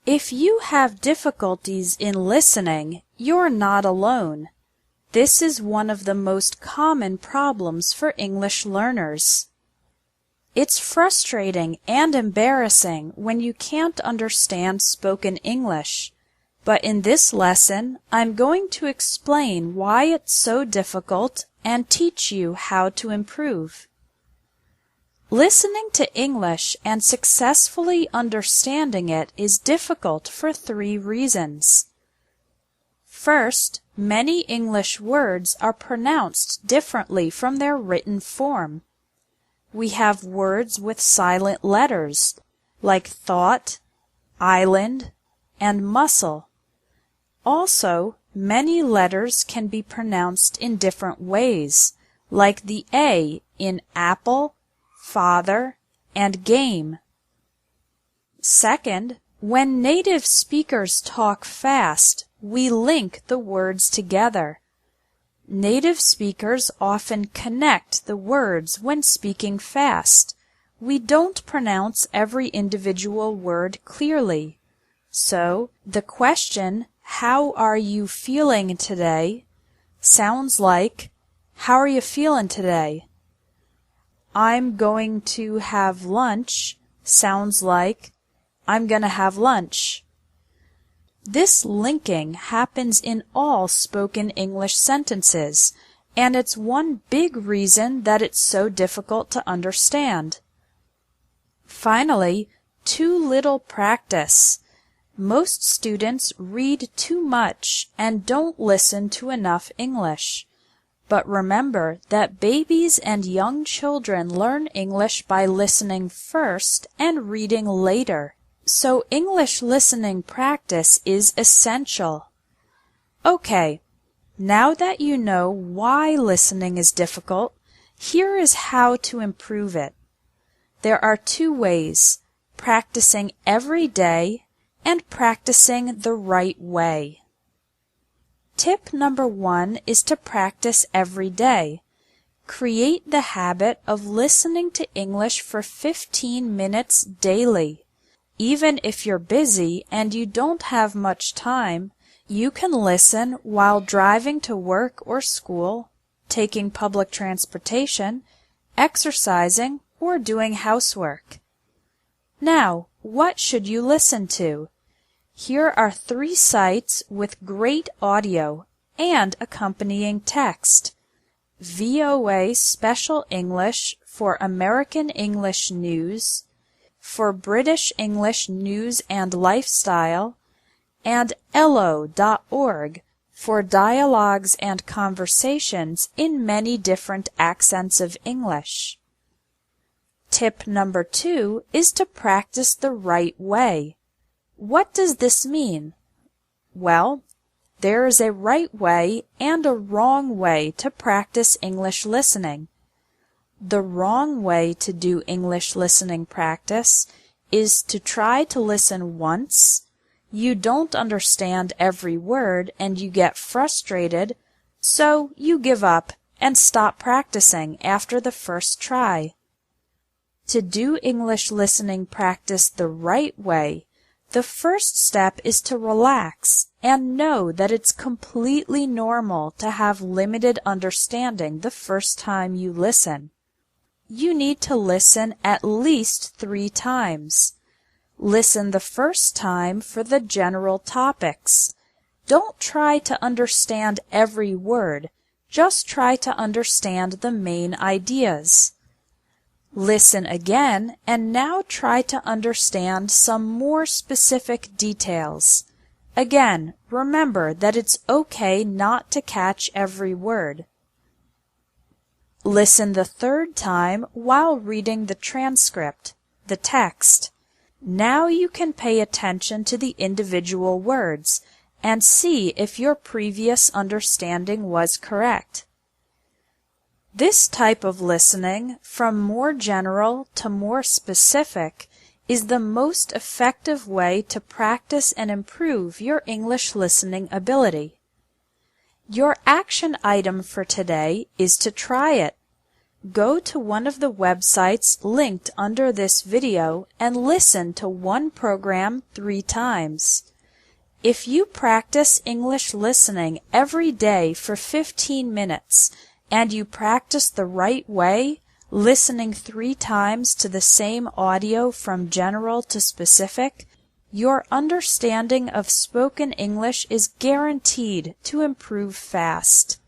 If you have difficulties in listening, you're not alone. This is one of the most common problems for English learners. It's frustrating and embarrassing when you can't understand spoken English, but in this lesson, I'm going to explain why it's so difficult and teach you how to improve. Listening to English and successfully understanding it is difficult for 3 reasons. First, many English words are pronounced differently from their written form. We have words with silent letters, like thought, island, and muscle. Also, many letters can be pronounced in different ways, like the A in apple, father, and game. Second, when native speakers talk fast, we link the words together. Native speakers often connect the words when speaking fast. We don't pronounce every individual word clearly. So, the question, "How are you feeling today?" sounds like, "How are you feeling today?" "I'm going to have lunch" sounds like, "I'm gonna have lunch." This linking happens in all spoken English sentences, and it's one big reason that it's so difficult to understand. Finally, too little practice. Most students read too much and don't listen to enough English. But remember that babies and young children learn English by listening first and reading later. So English listening practice is essential. Okay, now that you know why listening is difficult, here is how to improve it. There are 2 ways: practicing every day and practicing the right way. Tip number 1 is to practice every day. Create the habit of listening to English for 15 minutes daily. Even if you're busy and you don't have much time, you can listen while driving to work or school, taking public transportation, exercising, or doing housework. Now, what should you listen to? Here are 3 sites with great audio and accompanying text. VOA Special English for American English News, for British English News and Lifestyle, and Ello.org for dialogues and conversations in many different accents of English. Tip number 2 is to practice the right way. What does this mean? Well, there is a right way and a wrong way to practice English listening. The wrong way to do English listening practice is to try to listen once, you don't understand every word and you get frustrated, so you give up and stop practicing after the first try. To do English listening practice the right way, the first step is to relax and know that it's completely normal to have limited understanding the first time you listen. You need to listen at least 3 times. Listen the first time for the general topics. Don't try to understand every word, just try to understand the main ideas. Listen again and now try to understand some more specific details. Again, remember that it's okay not to catch every word. Listen the 3rd time while reading the transcript, the text. Now you can pay attention to the individual words and see if your previous understanding was correct. This type of listening, from more general to more specific, is the most effective way to practice and improve your English listening ability. Your action item for today is to try it. Go to one of the websites linked under this video and listen to one program 3 times. If you practice English listening every day for 15 minutes and you practice the right way, listening 3 times to the same audio from general to specific, your understanding of spoken English is guaranteed to improve fast.